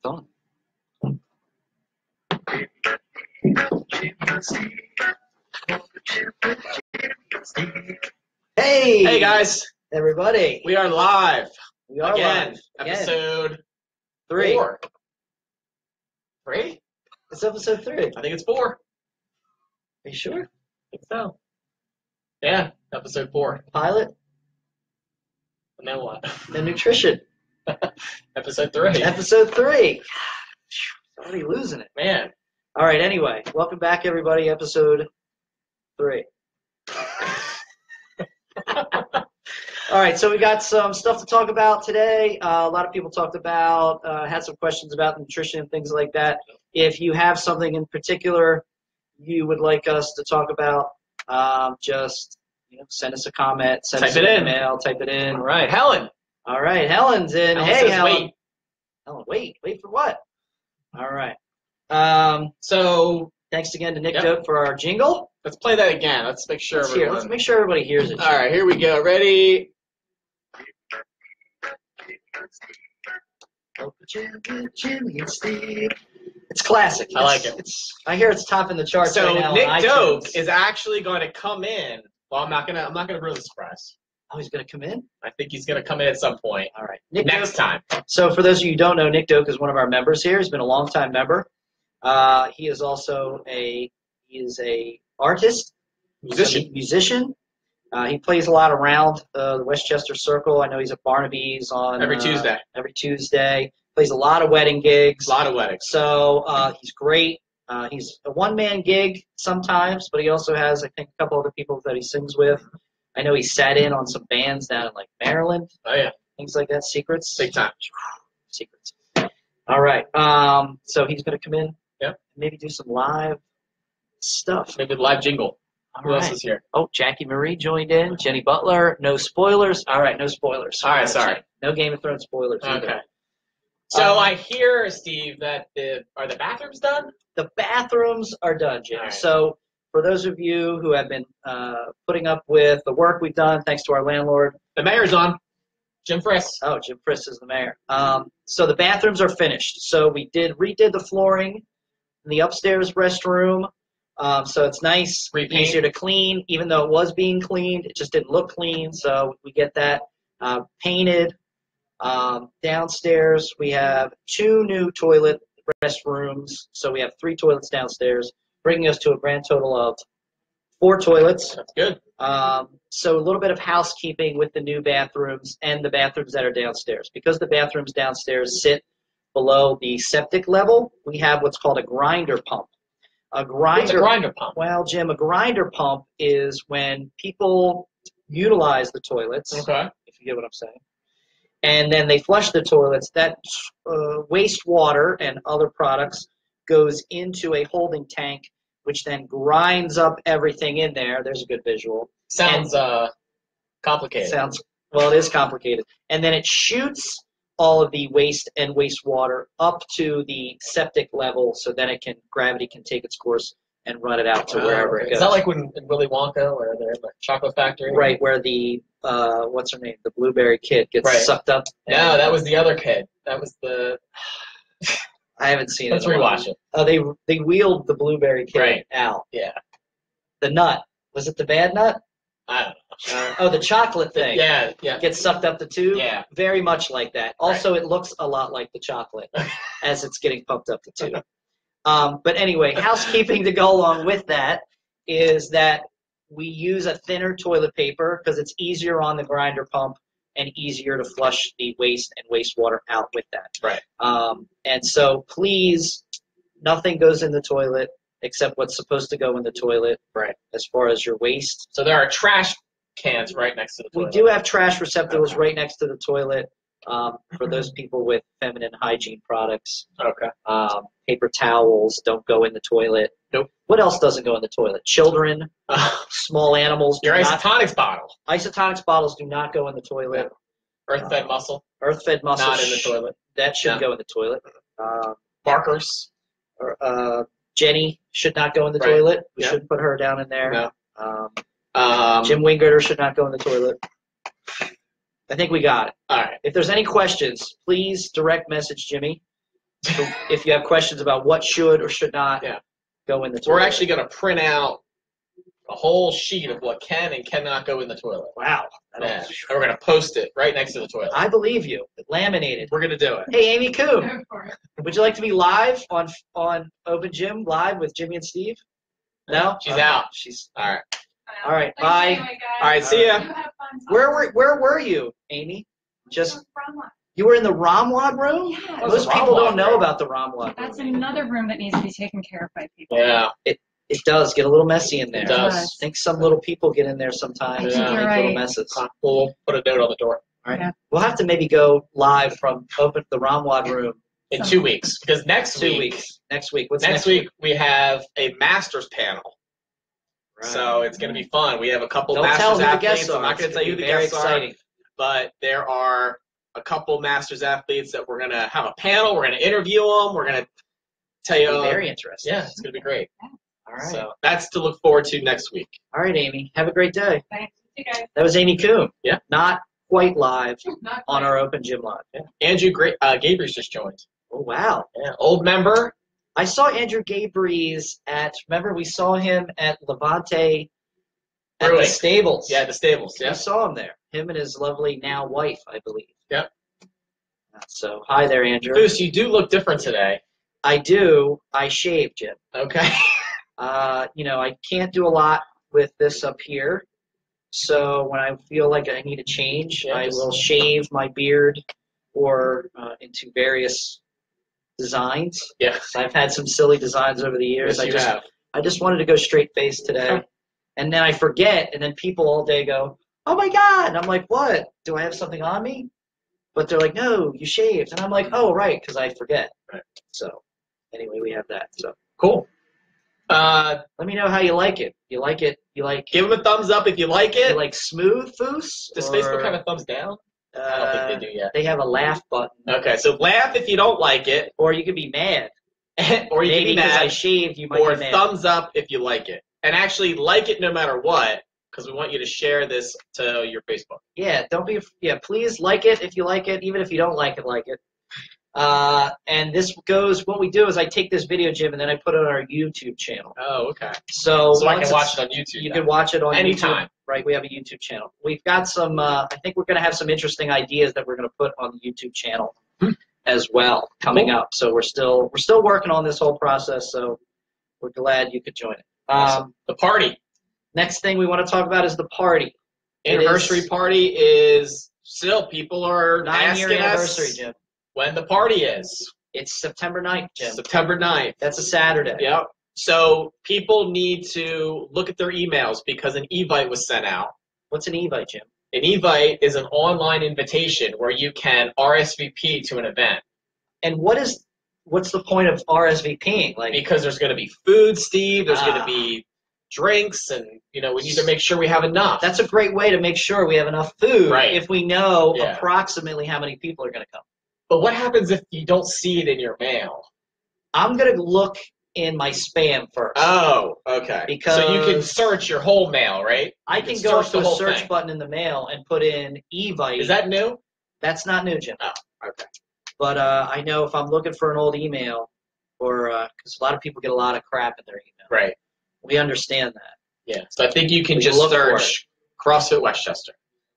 on. Hey! Hey guys, Everybody! we are live. We are Again. live. Episode 3. 4. 3? It's episode 3. I think it's 4. Are you sure? I think so. Yeah, episode 4. Pilot? And then what? The nutrition. Episode 3. Episode 3. Already losing it. Man. All right, anyway. Welcome back, everybody. Episode 3. All right, so we got some stuff to talk about today. A lot of people talked about, had some questions about nutrition and things like that. If you have something in particular you would like us to talk about, just send us a comment, send us an email, type it in. All right, Helen. All right, Helen's in. Helen Hey, says Helen. wait. Helen, wait for what? All right. So Thanks again to Nick Doak for our jingle. let's play that again. Let's make sure Let's make sure everybody hears it. All right, here we go. Ready? Jimmy and Steve. It's classic. I like it. I hear it's topping the charts So right now. Nick on Doak iTunes. is actually going to come in. Well, I'm not gonna ruin the surprise. Oh, he's going to come in? I think he's gonna come in at some point. All right. Nick Next Doak. time. So for those of you who don't know, Nick Doak is one of our members here. He's been a long-time member. He is also a artist, musician. He plays a lot around the Westchester Circle. I know he's at Barnaby's on Every Tuesday. Every Tuesday. Plays a lot of wedding gigs. A lot of weddings. So he's great. He's a one-man gig sometimes, but he also has, I think, a couple other people that he sings with. I know he sat in on some bands down in like Maryland. Oh yeah. Things like that. Secrets. Big time. Secrets. All right. So he's going to come in. Yep. And maybe do some live stuff. Maybe the live jingle. All Who right. else is here? Oh, Jackie Marie joined in. Jenny Butler. No spoilers. All right. No spoilers. All right, sorry. No Game of Thrones spoilers. Okay. Either. So I hear, Steve, that are the bathrooms done? The bathrooms are done, Jim. All right. So for those of you who have been putting up with the work we've done, thanks to our landlord. The mayor's on. Jim Friss. Oh, Jim Friss is the mayor. So the bathrooms are finished. So we redid the flooring in the upstairs restroom. So it's nice, Repaint. easier to clean. Even though it was being cleaned, it just didn't look clean. So we get that painted. Downstairs, we have 2 new toilet restrooms. So we have 3 toilets downstairs, bringing us to a grand total of 4 toilets. That's good. So a little bit of housekeeping with the new bathrooms and the bathrooms that are downstairs. Because the bathrooms downstairs sit below the septic level, we have what's called a grinder pump. What's a grinder pump? Well, Jim, a grinder pump is when people utilize the toilets, Okay. if you get what I'm saying, and then they flush the toilets. That wastewater and other products goes into a holding tank, which then grinds up everything in there. There's a good visual. Sounds complicated. Well, it is complicated. And then it shoots all of the waste and wastewater up to the septic level, so then gravity can take its course and run it out to wherever it goes. Is that like when in Willy Wonka, where they're in the chocolate factory? Right, where the what's her name, the blueberry kid gets sucked up. No, that was the other kid. That was the. I haven't seen Let's it. rewatch it. Oh, they wheeled the blueberry kid out. Yeah. The nut. Was it the bad nut? I don't know. Oh, the chocolate thing. Yeah. Gets sucked up the tube? Yeah. Very much like that. Also, it looks a lot like the chocolate as it's getting pumped up the tube. But anyway, housekeeping to go along with that is that we use a thinner toilet paper because it's easier on the grinder pump and easier to flush the waste and wastewater out with that. Right. And so please, nothing goes in the toilet except what's supposed to go in the toilet. Right. As far as your waste. So there are trash cans right next to the toilet. We do have trash receptacles right next to the toilet for those people with feminine hygiene products. Okay. Paper towels don't go in the toilet. Nope. What else doesn't go in the toilet? Children, small animals. Your isotonics bottle. Isotonics bottles do not go in the toilet. Earth-fed muscle. Earth-fed muscle. Not in the toilet. That should go in the toilet. Markers. Jenny should not go in the toilet. We shouldn't put her down in there. No. Jim Wingert should not go in the toilet. I think we got it. All right. If there's any questions, please direct message Jimmy. if you have questions about what should or should not go in the toilet. We're actually going to print out a whole sheet of what can and cannot go in the toilet. Wow. Yeah. And we're going to post it right next to the toilet. I believe you. Laminated. We're going to do it. Hey, Amy Coon, would you like to be live on Open Gym live with Jimmy and Steve? No? She's out. She's all right. All right, bye. All right, see ya. Where were you, Amy? Just you were in the Ramwad room? Yeah. Most people don't know about the Ramwad room. That's another room that needs to be taken care of by people. Yeah. It does get a little messy in there. It does. I think some little people get in there sometimes I and think make you're little right. messes. We'll put a note on the door. All right. Yeah. We'll have to maybe go live from the Ramwad room In 2 weeks. Because next 2 week. weeks. Next week. What's Next week we have a Masters panel. Right. So it's going to be fun. We have a couple Don't tell Masters who the guests athletes. are. I'm not going It's to tell you who be the very guests exciting. are, but there are a couple Masters athletes that we're going to have a panel. We're going to interview them. We're going to tell you. It'll be very interesting. Yeah, it's going to be great. All right. So that's to look forward to next week. All right, Amy. Have a great day. Thanks. You guys. That was Amy Coon. Yeah. Not quite live Not on quite. our Open Gym Live. Yeah. Andrew Gabriel's just joined. Oh, wow. Yeah, old member. I saw Andrew Gabriels remember we saw him at Levante at the Brewing. stables. Yeah, the stables. I Yeah. saw him there. Him and his lovely now wife, I believe. Yep. So, hi there, Andrew. Goose, you do look different today. I do. I shaved, Jim. Okay. I can't do a lot with this up here. So when I feel like I need a change, Yeah, I just- will shave my beard or into various designs. Yeah. So I've had some silly designs over the years. Yes, you have. I just wanted to go straight face today. Okay. And then I forget, and then people all day go, "Oh my God." And I'm like, "What? Do I have something on me?" But they're like, "No, you shaved." And I'm like, "Oh, right," because I forget. Right. So anyway, we have that. So Cool. let me know how you like it. You like it? You like Give them a thumbs up if you like it. you like smooth foose? Does or, Facebook have a thumbs down? I don't think they do yet. They have a laugh button. Okay, so laugh if you don't like it, Or you could be mad. or you Maybe can be because I mad, shaved, you might or be mad. thumbs up if you like it. And actually like it no matter what, because we want you to share this to your Facebook. Yeah, don't be. Yeah, please like it if you like it, even if you don't like it. And this goes. What we do is I take this video, Jim, and then I put it on our YouTube channel. Oh, okay. So So I once can watch it's- it on YouTube. You then. can watch it on Anytime. YouTube. Right, we have a YouTube channel. We've got some. I think we're going to have some interesting ideas that we're going to put on the YouTube channel as well coming up. So we're still working on this whole process. So we're glad you could join it. Awesome. The party. Next thing we want to talk about is the party. Anniversary party is still, people are 9-year asking anniversary, us Jim. when the party is. It's September 9th, Jim. September 9th. That's a Saturday. Yep. So people need to look at their emails because an Evite was sent out. What's an Evite, Jim? An Evite is an online invitation where you can RSVP to an event. And what's the point of RSVPing? Like, Because there's going to be food, Steve. There's going Ah. to be drinks, and we need to make sure we have enough. that's a great way to make sure we have enough food Right. if we know Yeah. approximately how many people are going to come. But what happens if you don't see it in your mail? I'm going to look in my spam first. Oh, okay. So you can Because- search your whole mail, right? I You can go up search to the a whole search thing. button in the mail and put in Evite. Is that new? That's not new, Jim. Oh, okay. But I know if I'm looking for an old email, or because a lot of people get a lot of crap in their email. Right. We understand that. Yeah. So I think you can We just look for search CrossFit Westchester.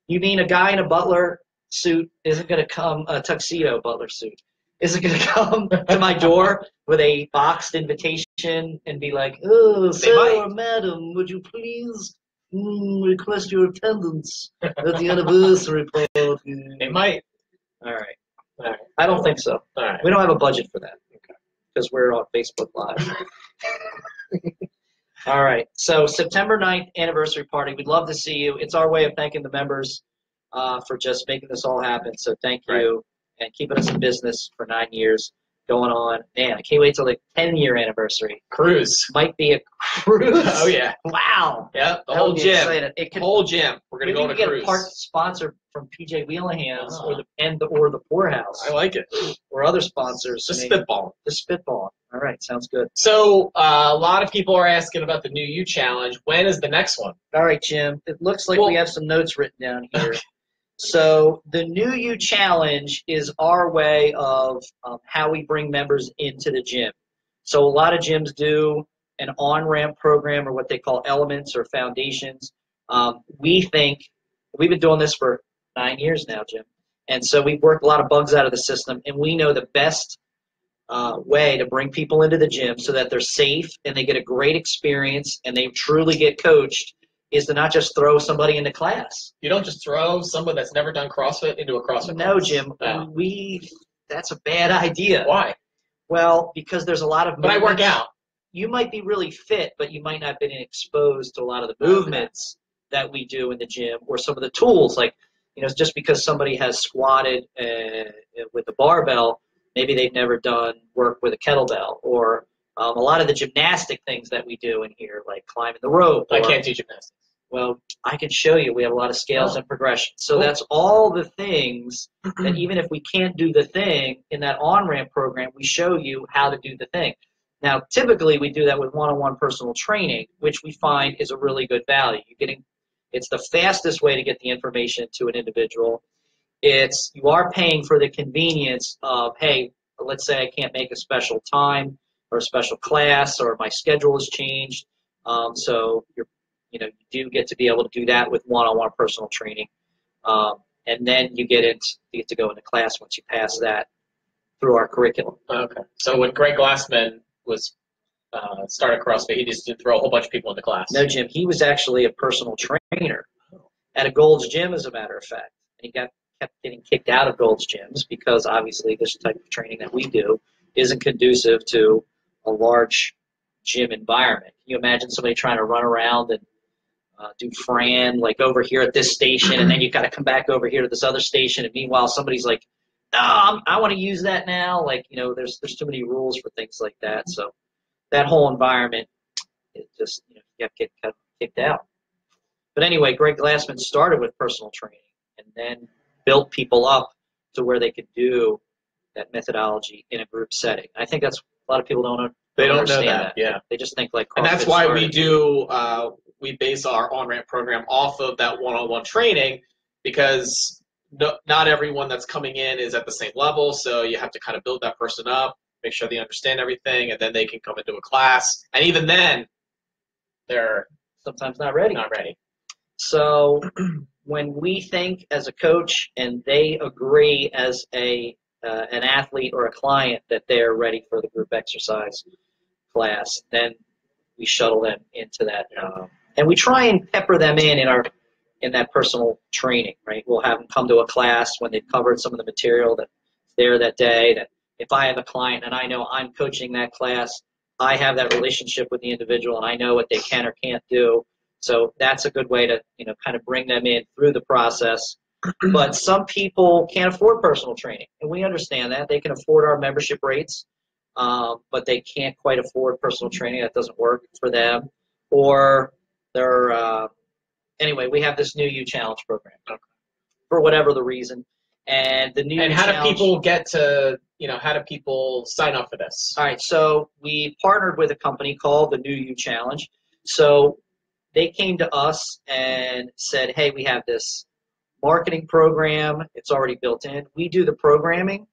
You mean a guy in a butler suit isn't going to come, a tuxedo butler suit, isn't going to come to my door with a boxed invitation and be like, "Oh, sir might. or madam, would you please request your attendance at the anniversary party?" They might. All right. All right. I don't think so. All right. We don't have a budget for that because we're on Facebook Live. All right. So September 9th anniversary party. We'd love to see you. It's our way of thanking the members for just making this all happen. So thank you and keeping us in business for 9 years going on. Man, I can't wait till the 10-year anniversary. Cruise. Might be a cruise. Oh, yeah. Wow. Yep. The That whole would be gym. exciting. It could, Whole gym. We're going to maybe go we on a could get cruise. a part sponsor from PJ Wheelahands Ah. or the Poorhouse I like it. or other sponsors. Just maybe. spitball. Just spitball. All right. Sounds good. So a lot of people are asking about the New You Challenge. When is the next one? All right, Jim. It looks like Well- we have some notes written down here. So the New You Challenge is our way of how we bring members into the gym. So a lot of gyms do an on-ramp program or what they call elements or foundations. We think we've been doing this for 9 years now, Jim. And so we've worked a lot of bugs out of the system, and we know the best way to bring people into the gym so that they're safe and they get a great experience and they truly get coached is to not just throw somebody into class. You don't just throw someone that's never done CrossFit into a CrossFit No, class. Jim. No. That's a bad idea. Why? Well, because there's a lot of But I work movements. out. You might be really fit, but you might not have been exposed to a lot of the movements that we do in the gym or some of the tools. Like, just because somebody has squatted with a barbell, maybe they've never done work with a kettlebell, or a lot of the gymnastic things that we do in here, like climbing the rope. I can't do gymnastics. Well, I can show you. We have a lot of scales and progression. So Cool. that's all the things that even if we can't do the thing in that on-ramp program, we show you how to do the thing. Now, typically we do that with one-on-one personal training, which we find is a really good value. It's the fastest way to get the information to an individual. You are paying for the convenience of, hey, let's say I can't make a special time or a special class or my schedule has changed. So you do get to be able to do that with one-on-one personal training. And then you get to go into class once you pass that through our curriculum. Okay. So when Greg Glassman was started CrossFit, he just didn't throw a whole bunch of people into class. No, Jim, he was actually a personal trainer at a Gold's Gym, as a matter of fact. And he kept getting kicked out of Gold's Gyms because obviously this type of training that we do isn't conducive to a large gym environment. Can you imagine somebody trying to run around and do Fran like over here at this station, and then you got to come back over here to this other station, and meanwhile somebody's like, "No, I want to use that now." Like, there's too many rules for things like that. So that whole environment, it just you get kicked out. But anyway, Greg Glassman started with personal training and then built people up to where they could do that methodology in a group setting. I think that's a lot of people don't know. They don't know understand that. Yeah. They just think like CrossFit And that's why we started. do we base our on-ramp program off of that one-on-one training, because not everyone that's coming in is at the same level, so you have to kind of build that person up, make sure they understand everything, and then they can come into a class. And even then, they're sometimes not ready. not ready. So when we think as a coach and they agree as an athlete or a client that they're ready for the group exercise class, then we shuttle them into that. And we try and pepper them in that personal training, right? We'll have them come to a class when they've covered some of the material that's there that day. That if I have a client and I know I'm coaching that class, I have that relationship with the individual and I know what they can or can't do. So that's a good way to, kind of bring them in through the process. But some people can't afford personal training, and we understand that. They can afford our membership rates, but they can't quite afford personal training. That doesn't work for them. Or they're anyway, we have this New You Challenge program for whatever the reason. And the New And You how do Challenge, people get to, how do people sign up for this? all right, so we partnered with a company called the New You Challenge. So they came to us and said, hey, we have this marketing program. It's already built in. We do the programming,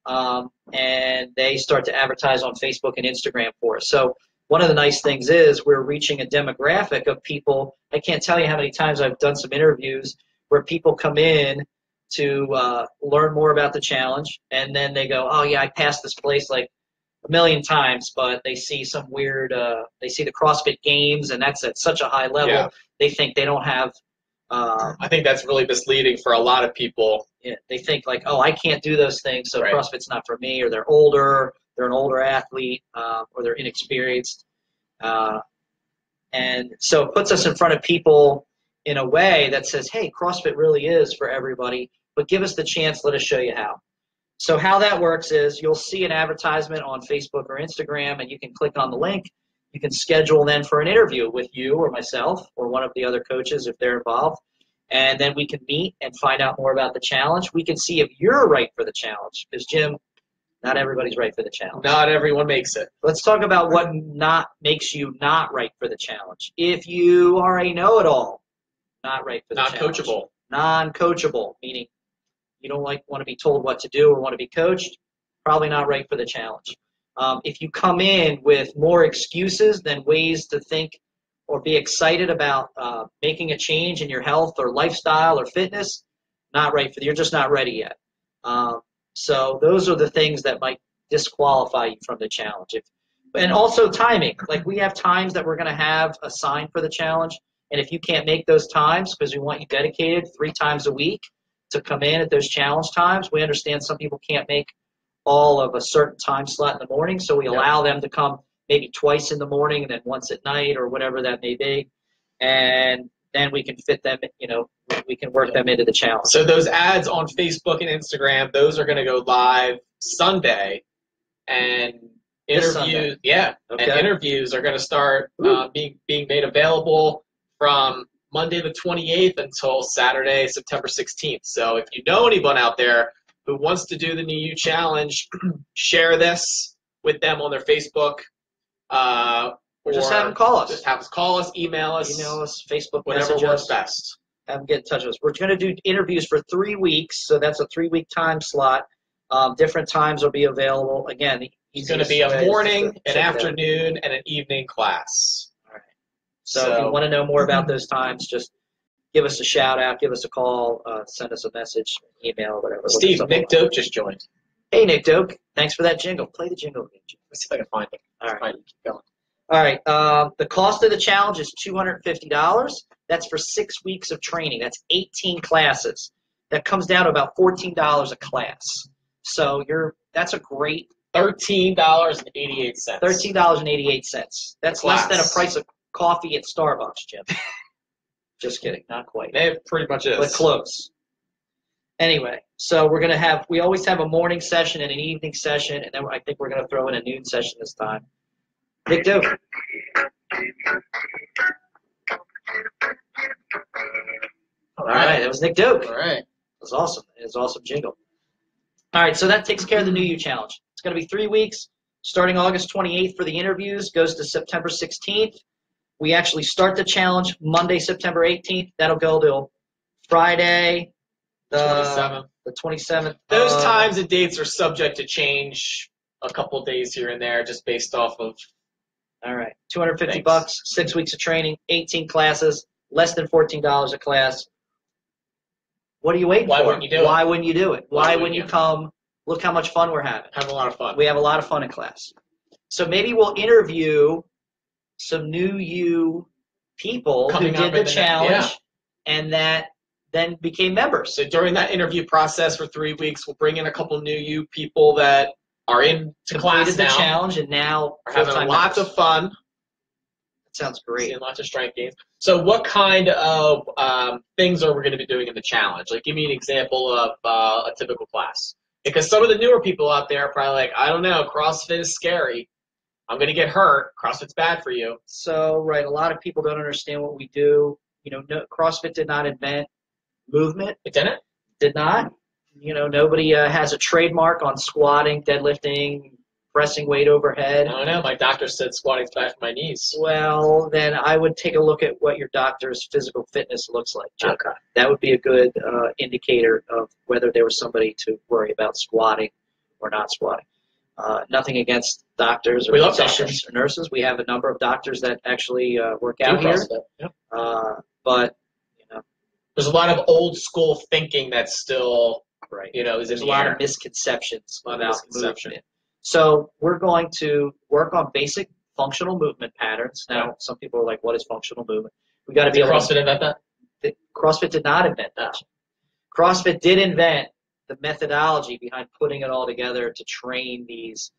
and they start to advertise on Facebook and Instagram for us. So one of the nice things is we're reaching a demographic of people. I can't tell you how many times I've done some interviews where people come in to learn more about the challenge, and then they go, oh, yeah, I passed this place like a million times, but they see some weird, they see the CrossFit Games, and that's at such a high level. Yeah. They think they don't have I think that's really misleading for a lot of people. they think like, oh, I can't do those things, so Right. CrossFit's not for me, or they're older, they're an older athlete, or they're inexperienced. And so it puts us in front of people in a way that says, hey, CrossFit really is for everybody, but give us the chance, let us show you how. So how that works is you'll see an advertisement on Facebook or Instagram, and you can click on the link. You can schedule then for an interview with you or myself or one of the other coaches if they're involved. And then we can meet and find out more about the challenge. We can see if you're right for the challenge, because, Jim, not everybody's right for the challenge. Not everyone makes it. Let's talk about what not makes you not right for the challenge. If you are a know-it-all, not right for the Not challenge. coachable. Non-coachable, meaning you don't want to be told what to do or want to be coached, probably not right for the challenge. If you come in with more excuses than ways to think or be excited about making a change in your health or lifestyle or fitness, not right for you. You're just not ready yet. So those are the things that might disqualify you from the challenge. And also timing. Like we have times that we're going to have assigned for the challenge, and if you can't make those times because we want you dedicated 3 times a week to come in at those challenge times, we understand some people can't make all of a certain time slot in the morning, so we allow them to come maybe twice in the morning and then once at night or whatever that may be, and then we can fit them, we can work them into the challenge. So those ads on Facebook and Instagram, those are going to go live Sunday, and interviews, and interviews are going to start being made available from Monday the 28th until Saturday, September 16th. So if you know anyone out there who wants to do the New You Challenge, share this with them on their Facebook. Or just have them call us. Just have us call us, email us, Facebook, whatever message works us. best. Have them get in touch with us. We're going to do interviews for 3 weeks, so that's a 3-week time slot. Different times will be available. Again, it's going to be a morning, an afternoon, and an evening class. All right. So if you want to know more about those times, just give us a shout out, give us a call, send us a message, email, whatever. Steve, Nick Doak just joined. Hey, Nick Doak. Thanks for that jingle. Play the jingle again. Let's see if I can find it. All right. Keep going. All right. The cost of the challenge is $250. That's for 6 weeks of training. That's 18 classes. That comes down to about $14 a class. So that's a great $13.88. $13.88. That's less than a price of coffee at Starbucks, Jim. Just kidding. Not quite. It pretty much is. But close. Anyway, so we always have a morning session and an evening session, and then I think we're going to throw in a noon session this time. Nick Doak. All right, that was Nick Doak. All right. It was awesome. It was an awesome jingle. All right, so that takes care of the New You Challenge. It's going to be 3 weeks, starting August 28th for the interviews, goes to September 16th. We actually start the challenge Monday, September 18th. That'll go till Friday, the 27th. Those times and dates are subject to change a couple of days here and there, just based off of. All right, $250, 6 weeks of training, 18 classes, less than $14 a class. What are you waiting for? Why wouldn't you do it? Why wouldn't you do it? Why wouldn't you come? Look how much fun we're having. Having a lot of fun. We have a lot of fun in class. So maybe we'll interview some New You people who did the challenge and that then became members. So during that interview process for 3 weeks, we'll bring in a couple New You people that are into class the now. challenge and now are having lots of fun. That sounds great. Seeing lots of strength gains. So what kind of things are we going to be doing in the challenge? Like, give me an example of a typical class. Because some of the newer people out there are probably like, I don't know, CrossFit is scary. I'm going to get hurt. CrossFit's bad for you. So, right, a lot of people don't understand what we do. CrossFit did not invent movement. It didn't? Did not. Nobody has a trademark on squatting, deadlifting, pressing weight overhead. I don't know. My doctor said squatting's bad for my knees. Well, then I would take a look at what your doctor's physical fitness looks like, Jim. Okay. That would be a good indicator of whether there was somebody to worry about squatting or not squatting. Nothing against doctors or physicians or nurses. We have a number of doctors that actually work out here. Yep. But there's a lot of old school thinking that's still is there's in a lot the air. of misconceptions about movement. So we're going to work on basic functional movement patterns. Now, some people are like, "What is functional movement?" We got to be able. CrossFit invent that? CrossFit did not invent that. CrossFit did invent the methodology behind putting it all together to train these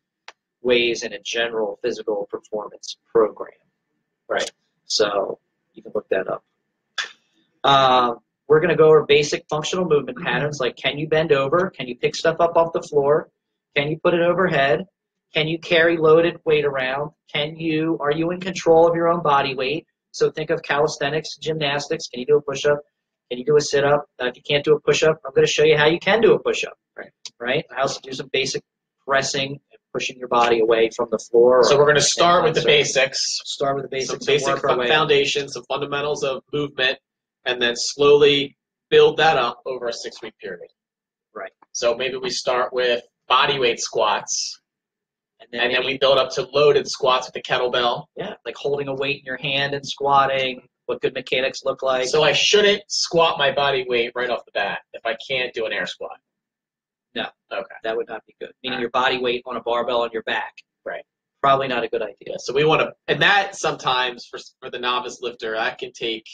ways in a general physical performance program. Right. So you can look that up. We're going to go over basic functional movement patterns like can you bend over? Can you pick stuff up off the floor? Can you put it overhead? Can you carry loaded weight around? Are you in control of your own body weight? So think of calisthenics, gymnastics. Can you do a push-up? Can you do a sit-up? If you can't do a push-up, I'm going to show you how you can do a push-up. Right? How to do some basic pressing and pushing your body away from the floor. So we're going to start with the basics. Start with the basics. Some basic foundations, some fundamentals of movement, and then slowly build that up over a 6-week period. Right. So maybe we start with body weight squats, and then maybe, we build up to loaded squats with the kettlebell. yeah, like holding a weight in your hand and squatting, what good mechanics look like. So I shouldn't squat my body weight right off the bat if I can't do an air squat. No. Okay. That would not be good. Meaning All right. your body weight on a barbell on your back. Right. Probably not a good idea. Yeah, so we want to, and that sometimes for the novice lifter, that can take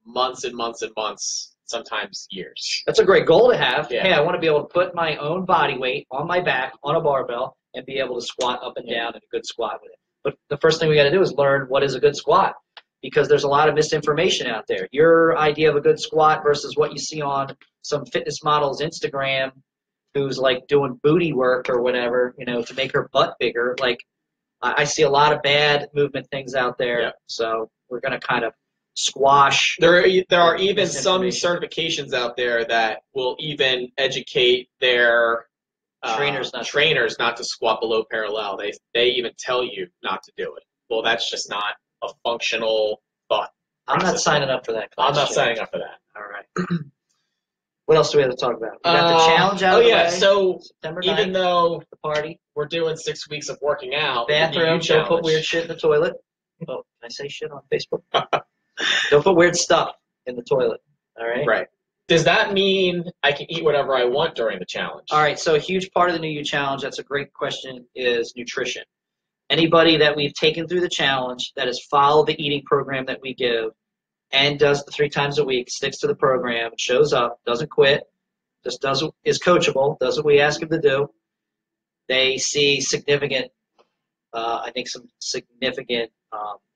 months and months and months, sometimes years. That's a great goal to have. Yeah. Hey, I want to be able to put my own body weight on my back on a barbell and be able to squat up and down in a good squat with it. But the first thing we got to do is learn what is a good squat, because there's a lot of misinformation out there. Your idea of a good squat versus what you see on some fitness model's Instagram, who's like doing booty work or whatever, to make her butt bigger. Like, I see a lot of bad movement things out there. Yeah. So we're going to kind of squash. There are even some misinformation. certifications out there that will even educate their Trainers not to squat below parallel. They even tell you not to do it. Well, that's just not a functional thought. I'm not signing up for that class. I'm not signing up for that. All right. What else do we have to talk about? We got the challenge out of the way. So September 9th, even though the party, we're doing 6 weeks of working out, bathroom, don't put weird shit in the toilet. Oh, can I say shit on Facebook? Don't put weird stuff in the toilet. All right. Right. Does that mean I can eat whatever I want during the challenge? All right. So a huge part of the New You Challenge, that's a great question, is nutrition. Anybody that we've taken through the challenge that has followed the eating program that we give and does the 3 times a week, sticks to the program, shows up, doesn't quit, just is coachable, does what we ask him to do, they see significant, some significant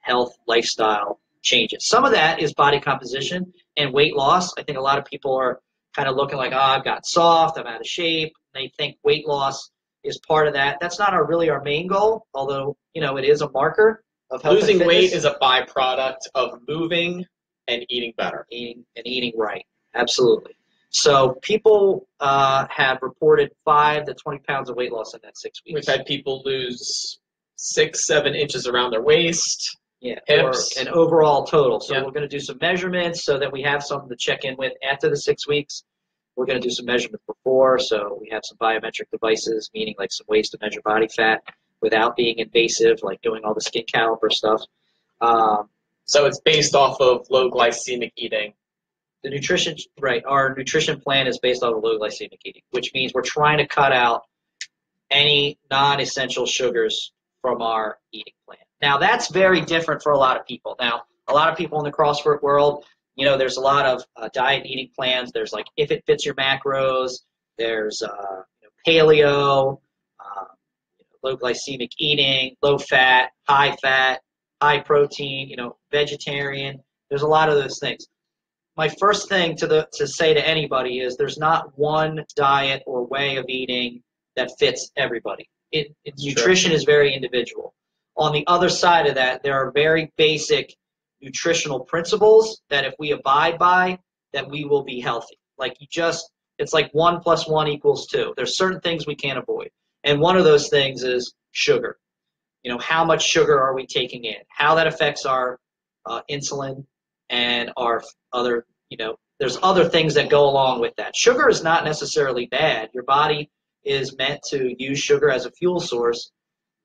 health, lifestyle changes. Some of that is body composition and weight loss. I think a lot of people are kind of looking like, I've got soft, I'm out of shape. They think weight loss is part of that. That's not really our main goal, although, it is a marker of health. Losing weight is a byproduct of moving and eating better. Eating right. Absolutely. So people have reported 5 to 20 pounds of weight loss in that 6 weeks. We've had people lose 6-7 inches around their waist. Yeah, hips. Or an overall total. So Yeah. we're going to do some measurements so that we have something to check in with after the 6 weeks. We're going to do some measurements before, so we have some biometric devices, meaning like some ways to measure body fat without being invasive, like doing all the skin caliper stuff. So it's based off of low glycemic eating. The nutrition, right, our nutrition plan is based off of low glycemic eating, which means we're trying to cut out any non-essential sugars from our eating plan. Now, that's very different for a lot of people. Now, a lot of people in the CrossFit world, there's a lot of diet and eating plans. There's like If It Fits Your Macros. There's paleo, low glycemic eating, low fat, high protein, vegetarian. There's a lot of those things. My first thing to say to anybody is there's not one diet or way of eating that fits everybody. Nutrition is very individual. On the other side of that, there are very basic nutritional principles that if we abide by, that we will be healthy. Like it's like 1 + 1 = 2. There's certain things we can't avoid. And one of those things is sugar. How much sugar are we taking in? How that affects our insulin and our other, there's other things that go along with that. Sugar is not necessarily bad. Your body is meant to use sugar as a fuel source.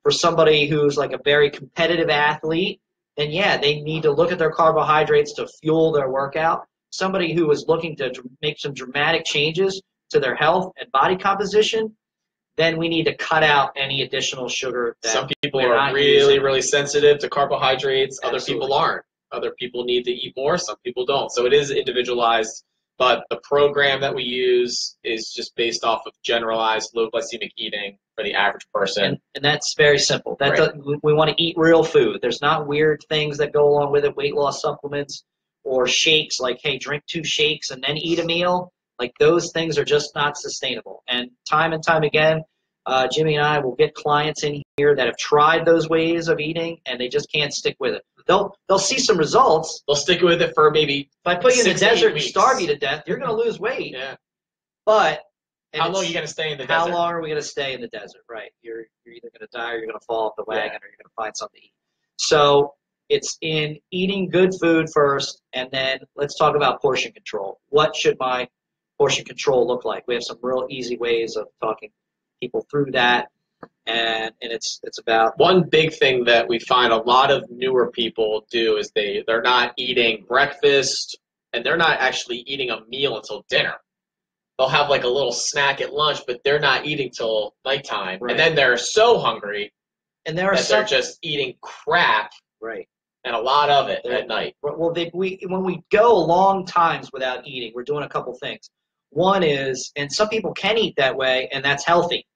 For somebody who's like a very competitive athlete, then yeah, they need to look at their carbohydrates to fuel their workout. Somebody who is looking to make some dramatic changes to their health and body composition, then we need to cut out any additional sugar. Some people are really, really sensitive to carbohydrates. Absolutely. Other people aren't. Other people need to eat more. Some people don't. So it is individualized. But the program that we use is just based off of generalized low glycemic eating for the average person. And that's very simple. We want to eat real food. There's not weird things that go along with it, weight loss supplements or shakes like, hey, drink 2 shakes and then eat a meal. Like those things are just not sustainable. And time again, Jimmy and I will get clients in here that have tried those ways of eating and they just can't stick with it. They'll see some results. They'll stick with it for maybe if I put you in the desert and weeks. Starve you to death, you're going to lose weight. Yeah. But how long are you going to stay in the desert? How long are we going to stay in the desert? Right. You're either going to die or you're going to fall off the wagon or you're going to find something to eat. So It's in eating good food first, and then let's talk about portion control. What should my portion control look like? We have some real easy ways of talking people through that, and it's about One big thing that we find a lot of newer people do is they're not eating breakfast, and they're not actually eating a meal until dinner. They'll have like a little snack at lunch, but they're not eating till nighttime. Right. And then they're so hungry and there are that some they're just eating crap right. and a lot of it at night. Well, when we go long times without eating, we're doing a couple things. One is, and some people can eat that way, and that's healthy.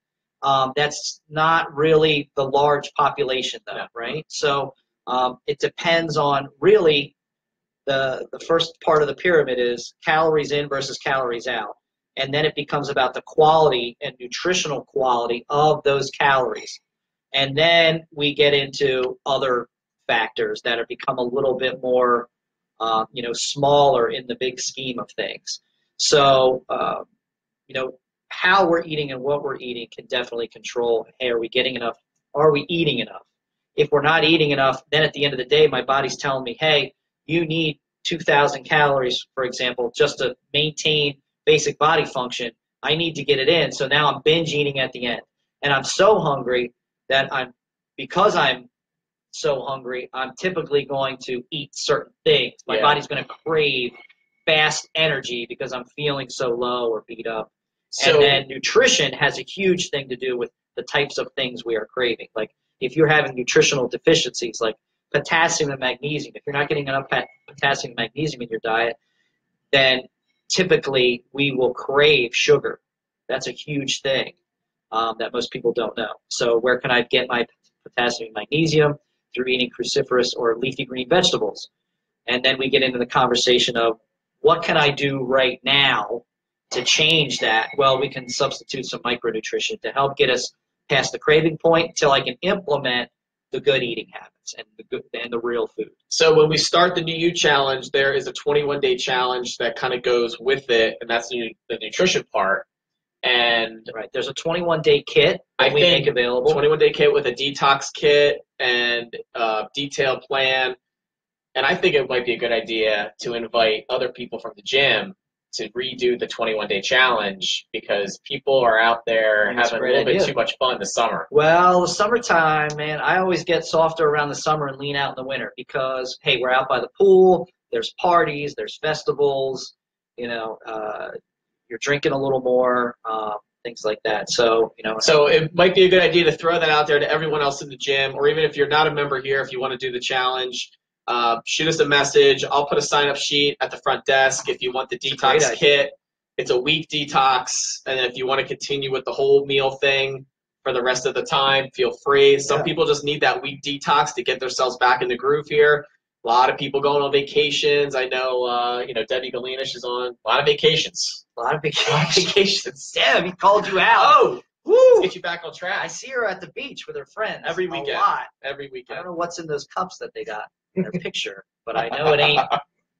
That's not really the large population, though, right? So it depends on really the first part of the pyramid is calories in versus calories out. And then it becomes about the quality and nutritional quality of those calories. And then we get into other factors that have become a little bit more, smaller in the big scheme of things. So, how we're eating and what we're eating can definitely control, hey, are we getting enough? Are we eating enough? If we're not eating enough, then at the end of the day, my body's telling me, hey, you need 2,000 calories, for example, just to maintain basic body function. I need to get it in. So now I'm binge eating at the end. And I'm so hungry that because I'm so hungry, I'm typically going to eat certain things. My body's going to crave fast energy because I'm feeling so low or beat up. So, and then nutrition has a huge thing to do with the types of things we are craving. Like if you're having nutritional deficiencies like potassium and magnesium, if you're not getting enough potassium and magnesium in your diet, then typically we will crave sugar. That's a huge thing that most people don't know. So where can I get my potassium and magnesium? Through eating cruciferous or leafy green vegetables. And then we get into the conversation of what can I do right now to change that? Well, we can substitute some micronutrition to help get us past the craving point until I can implement the good eating habits and the real food. So when we start the New You Challenge, there is a 21-day challenge that kind of goes with it, and that's the nutrition part. And right, there's a 21-day kit that we make available. 21-day kit with a detox kit and a detailed plan. And I think it might be a good idea to invite other people from the gym to redo the 21-day challenge because people are out there having a little bit too much fun this summer. Well, the summertime, man, I always get softer around the summer and lean out in the winter because, hey, we're out by the pool, there's parties, there's festivals, you're drinking a little more, things like that. So, So it might be a good idea to throw that out there to everyone else in the gym, or even if you're not a member here, if you want to do the challenge, shoot us a message. I'll put a sign-up sheet at the front desk if you want the detox kit. It's a week detox, and then if you want to continue with the whole meal thing for the rest of the time, feel free. Some people just need that week detox to get themselves back in the groove here. A lot of people going on vacations. I know, Debbie Galenish is on a lot of vacations. A lot of vacations. Damn, he called you out. Oh, woo! Let's get you back on track. I see her at the beach with her friends every weekend. A lot. Every weekend. I don't know what's in those cups that they got in their picture, but I know it ain't.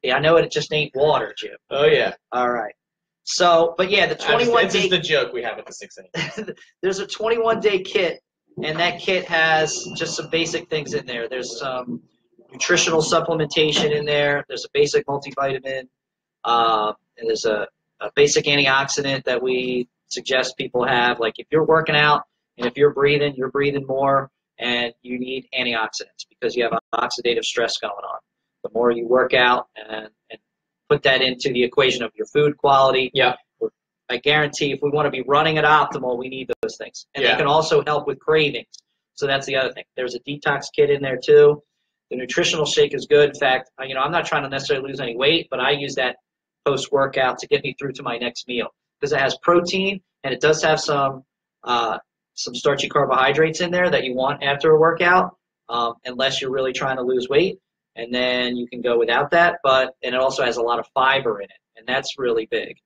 Yeah, I know it just ain't water, Jim. Oh yeah. All right. So, but yeah, the 21 day. This is the joke we have at the 6A. There's a 21-day kit, and that kit has just some basic things in there. There's some nutritional supplementation in there. There's a basic multivitamin. And there's a basic antioxidant that we suggest people have. Like if you're working out and if you're breathing more, and you need antioxidants because you have oxidative stress going on. The more you work out and put that into the equation of your food quality. Yeah. I guarantee if we want to be running at optimal, we need those things. And they can also help with cravings. So that's the other thing. There's a detox kit in there too. The nutritional shake is good. In fact, I'm not trying to necessarily lose any weight, but I use that post-workout to get me through to my next meal because it has protein and it does have some starchy carbohydrates in there that you want after a workout, unless you're really trying to lose weight. And then you can go without that, and it also has a lot of fiber in it, and that's really big.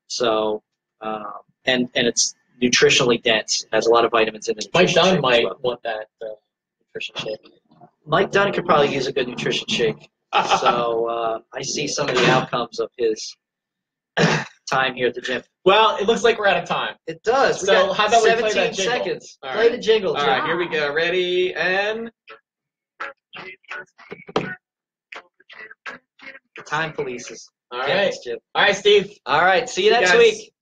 So, and it's nutritionally dense. It has a lot of vitamins in it. Mike Dunn might want that nutrition shake. Mike Dunn could probably use a good nutrition shake. So I see some of the outcomes of his time here at the gym. Well, it looks like we're out of time. It does. So how about we play 17 that jingle? seconds. All Play right. the jingle, Jim. All right, here we go. Ready, and... The time police is All getting right. us, Jim. All right, Steve. All right. See you See you next guys. week.